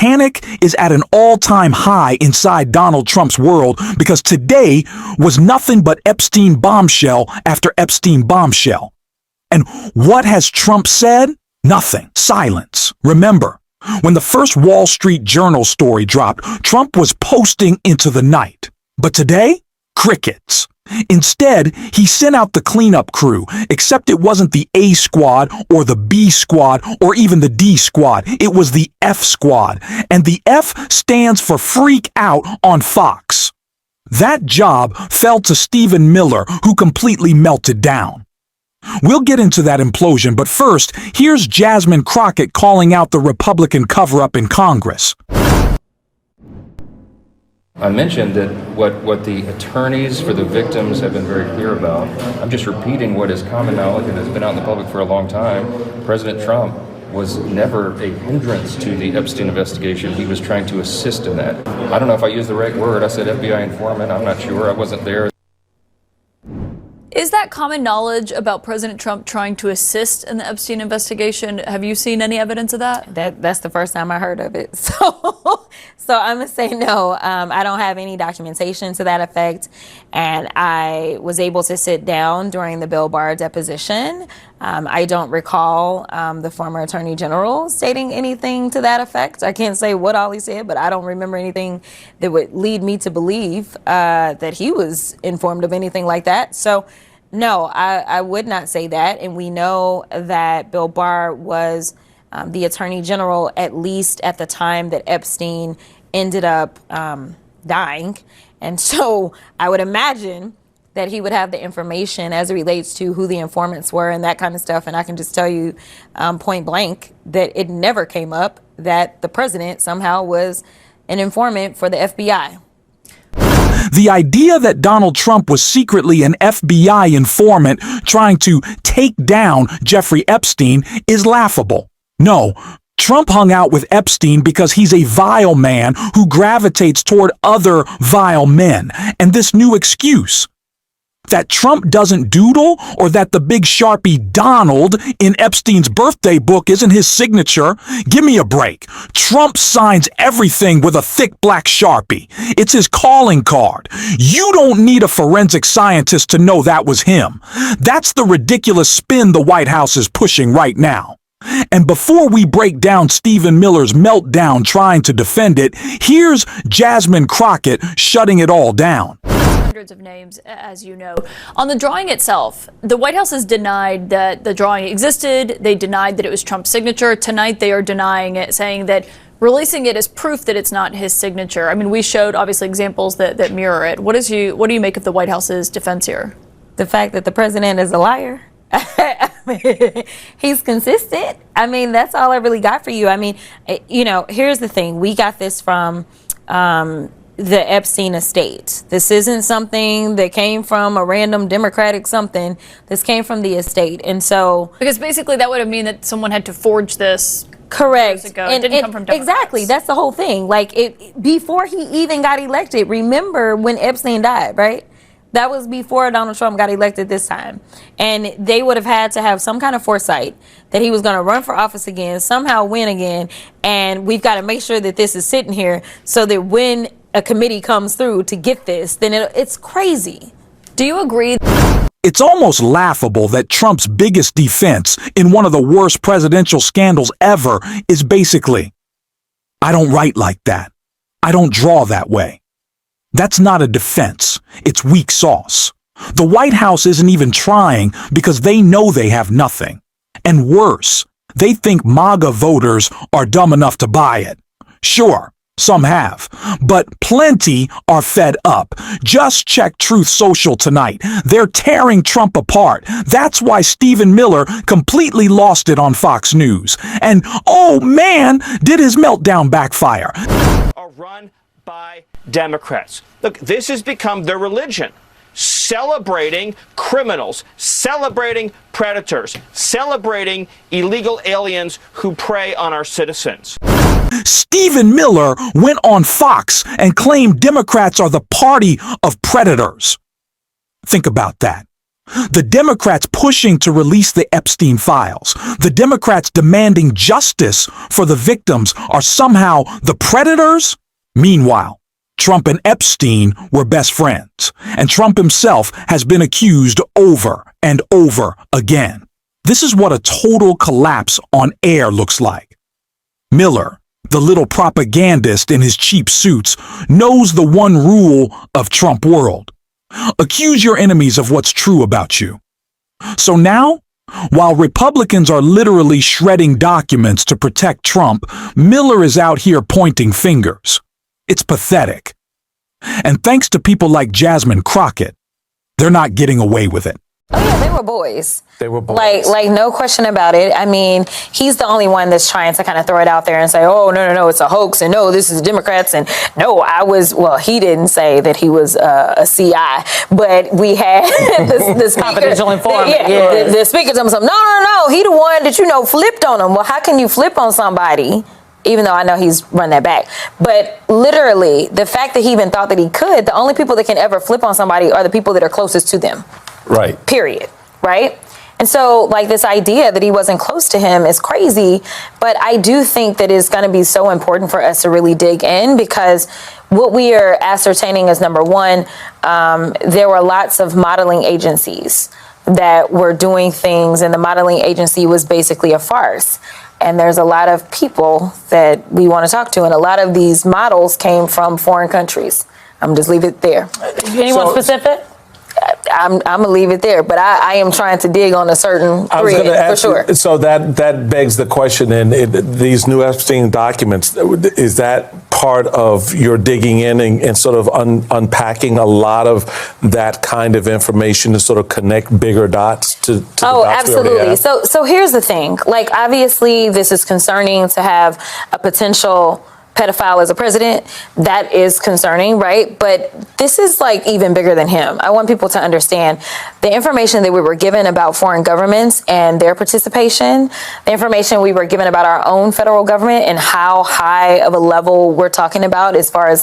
panic is at an all-time high inside Donald Trump's world because today was nothing but Epstein bombshell after Epstein bombshell. And what has Trump said? Nothing. Silence. Remember, when the first Wall Street Journal story dropped, Trump was posting into the night. But today, crickets. Instead, he sent out the cleanup crew, except it wasn't the A squad or the B squad or even the D squad. It was the F squad. And the F stands for Freak Out on Fox. That job fell to Stephen Miller, who completely melted down. We'll get into that implosion, but first, here's Jasmine Crockett calling out the Republican cover-up in Congress. I mentioned that what the attorneys for the victims have been very clear about. I'm just repeating what is common knowledge and has been out in the public for a long time. President Trump was never a hindrance to the Epstein investigation. He was trying to assist in that. I don't know if I used the right word. I said FBI informant. I'm not sure. I wasn't there. Is that common knowledge about President Trump trying to assist in the Epstein investigation? Have you seen any evidence of that? That's the first time I heard of it. So I'm going to say no. I don't have any documentation to that effect. And I was able to sit down during the Bill Barr deposition. I don't recall the former Attorney General stating anything to that effect. I can't say what all he said, but I don't remember anything that would lead me to believe that he was informed of anything like that. So no, I would not say that. And we know that Bill Barr was the Attorney General, at least at the time that Epstein ended up dying. And so I would imagine that he would have the information as it relates to who the informants were and that kind of stuff. And I can just tell you point blank that it never came up that the president somehow was an informant for the FBI. The idea that Donald Trump was secretly an FBI informant trying to take down Jeffrey Epstein is laughable. No, Trump hung out with Epstein because he's a vile man who gravitates toward other vile men. And this new excuse that Trump doesn't doodle or that the big Sharpie Donald in Epstein's birthday book isn't his signature. Give me a break. Trump signs everything with a thick black Sharpie. It's his calling card. You don't need a forensic scientist to know that was him. That's the ridiculous spin the White House is pushing right now. And before we break down Stephen Miller's meltdown trying to defend it, here's Jasmine Crockett shutting it all down. Hundreds of names, as you know. On the drawing itself, the White House has denied that the drawing existed. They denied that it was Trump's signature. Tonight, they are denying it, saying that releasing it is proof that it's not his signature. I mean, we showed, obviously, examples that mirror it. What do you make of the White House's defense here? The fact that the president is a liar. I mean, he's consistent. I mean, that's all I really got for you. I mean, here's the thing. We got this from the Epstein estate. This isn't something that came from a random Democratic something. This came from the estate. And so, because basically that would have mean that someone had to forge this. Correct. Years ago. It didn't come from Democrats. Exactly. That's the whole thing. Like, before he even got elected, remember when Epstein died, right? That was before Donald Trump got elected this time. And they would have had to have some kind of foresight that he was going to run for office again, somehow win again. And we've got to make sure that this is sitting here so that when a committee comes through to get this, then it's crazy. Do you agree? It's almost laughable that Trump's biggest defense in one of the worst presidential scandals ever is basically, I don't write like that. I don't draw that way. That's not a defense. It's weak sauce. The White House isn't even trying because they know they have nothing. And worse, they think MAGA voters are dumb enough to buy it. Sure, some have, but plenty are fed up. Just check Truth Social tonight. They're tearing Trump apart. That's why Stephen Miller completely lost it on Fox News. And oh man, did his meltdown backfire. Are run by Democrats. Look, this has become their religion. Celebrating criminals, celebrating predators, celebrating illegal aliens who prey on our citizens. Stephen Miller went on Fox and claimed Democrats are the party of predators. Think about that. The Democrats pushing to release the Epstein files, the Democrats demanding justice for the victims are somehow the predators? Meanwhile, Trump and Epstein were best friends, and Trump himself has been accused over and over again. This is what a total collapse on air looks like. Miller, the little propagandist in his cheap suits, knows the one rule of Trump world. Accuse your enemies of what's true about you. So now, while Republicans are literally shredding documents to protect Trump, Miller is out here pointing fingers. It's pathetic. And thanks to people like Jasmine Crockett, they're not getting away with it. Oh yeah, they were boys. They were boys. Like no question about it. I mean, he's the only one that's trying to kind of throw it out there and say, oh, no, it's a hoax. And no, this is Democrats. And no, well, he didn't say that he was a CI, but we had the speaker. Confidential informant. The speaker told me something. No, he the one that, flipped on him. Well, how can you flip on somebody? Even though I know he's run that back. But literally, the fact that he even thought that he could, the only people that can ever flip on somebody are the people that are closest to them. Right. Period. Right? And so, this idea that he wasn't close to him is crazy. But I do think that it's going to be so important for us to really dig in, because what we are ascertaining is, number one, there were lots of modeling agencies that were doing things, and the modeling agency was basically a farce. And there's a lot of people that we want to talk to, and a lot of these models came from foreign countries. I'm just leave it there. Anyone specific? I'm gonna leave it there, but I am trying to dig on a certain thread for sure. So that begs the question: these new Epstein documents, is that part of your digging in and sort of unpacking a lot of that kind of information to sort of connect bigger dots to the dots we already absolutely. have? So here's the thing: obviously, this is concerning to have a potential pedophile as a president. That is concerning, right? But this is even bigger than him. I want people to understand the information that we were given about foreign governments and their participation, the information we were given about our own federal government and how high of a level we're talking about as far as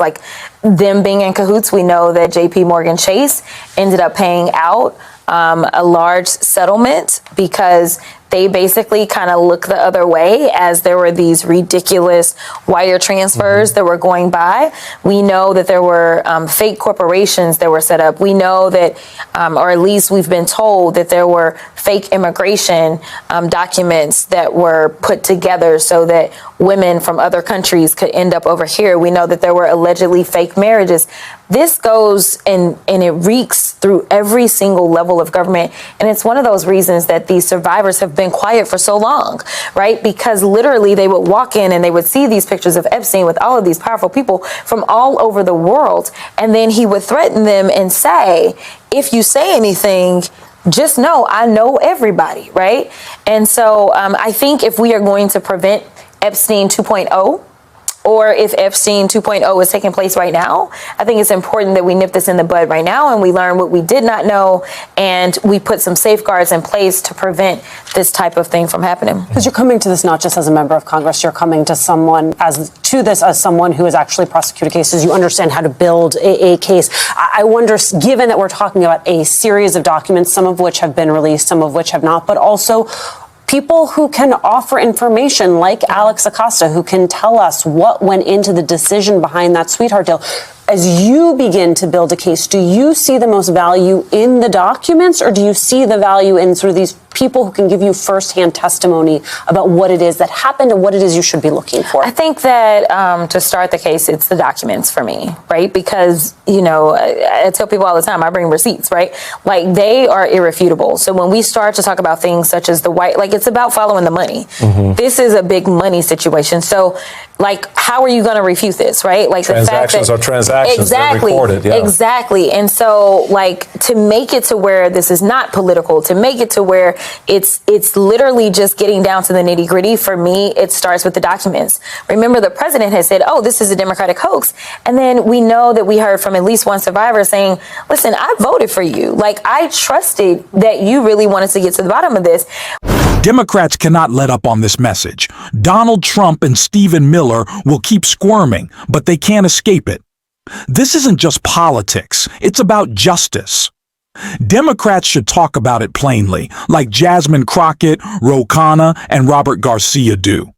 them being in cahoots. We know that JP Morgan Chase ended up paying out a large settlement because they basically kind of looked the other way as there were these ridiculous wire transfers that were going by. We know that there were fake corporations that were set up. We know that, or at least we've been told that there were fake immigration documents that were put together so that women from other countries could end up over here. We know that there were allegedly fake marriages. This goes and it reeks through every single level of government. And it's one of those reasons that these survivors have been quiet for so long, right? Because literally they would walk in and they would see these pictures of Epstein with all of these powerful people from all over the world. And then he would threaten them and say, if you say anything, just know I know everybody, right? And so I think if we are going to prevent Epstein 2.0, or if Epstein 2.0 is taking place right now, I think it's important that we nip this in the bud right now and we learn what we did not know and we put some safeguards in place to prevent this type of thing from happening. Because you're coming to this not just as a member of Congress, you're coming to someone as someone who has actually prosecuted cases. You understand how to build a case. I wonder, given that we're talking about a series of documents, some of which have been released, some of which have not, but also people who can offer information like Alex Acosta, who can tell us what went into the decision behind that sweetheart deal. As you begin to build a case, do you see the most value in the documents, or do you see the value in sort of these people who can give you firsthand testimony about what it is that happened and what it is you should be looking for? I think that to start the case, it's the documents for me, right? Because, I tell people all the time, I bring receipts, right? They are irrefutable. So when we start to talk about things such as it's about following the money. Mm-hmm. This is a big money situation. So, how are you going to refute this, right? Transactions are transactions. Exactly. They're recorded, yeah. Exactly. And so, to make it to where this is not political, to make it to where it's literally just getting down to the nitty gritty, for me, it starts with the documents. Remember, the president has said, this is a Democratic hoax. And then we know that we heard from at least one survivor saying, listen, I voted for you. I trusted that you really wanted to get to the bottom of this. Democrats cannot let up on this message. Donald Trump and Stephen Miller will keep squirming, but they can't escape it. This isn't just politics. It's about justice. Democrats should talk about it plainly, like Jasmine Crockett, Ro Khanna, and Robert Garcia do.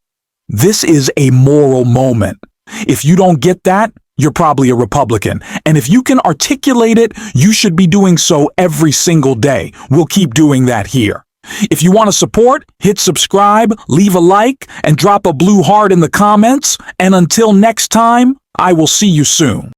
This is a moral moment. If you don't get that, you're probably a Republican. And if you can articulate it, you should be doing so every single day. We'll keep doing that here. If you want to support, hit subscribe, leave a like, and drop a blue heart in the comments. And until next time, I will see you soon.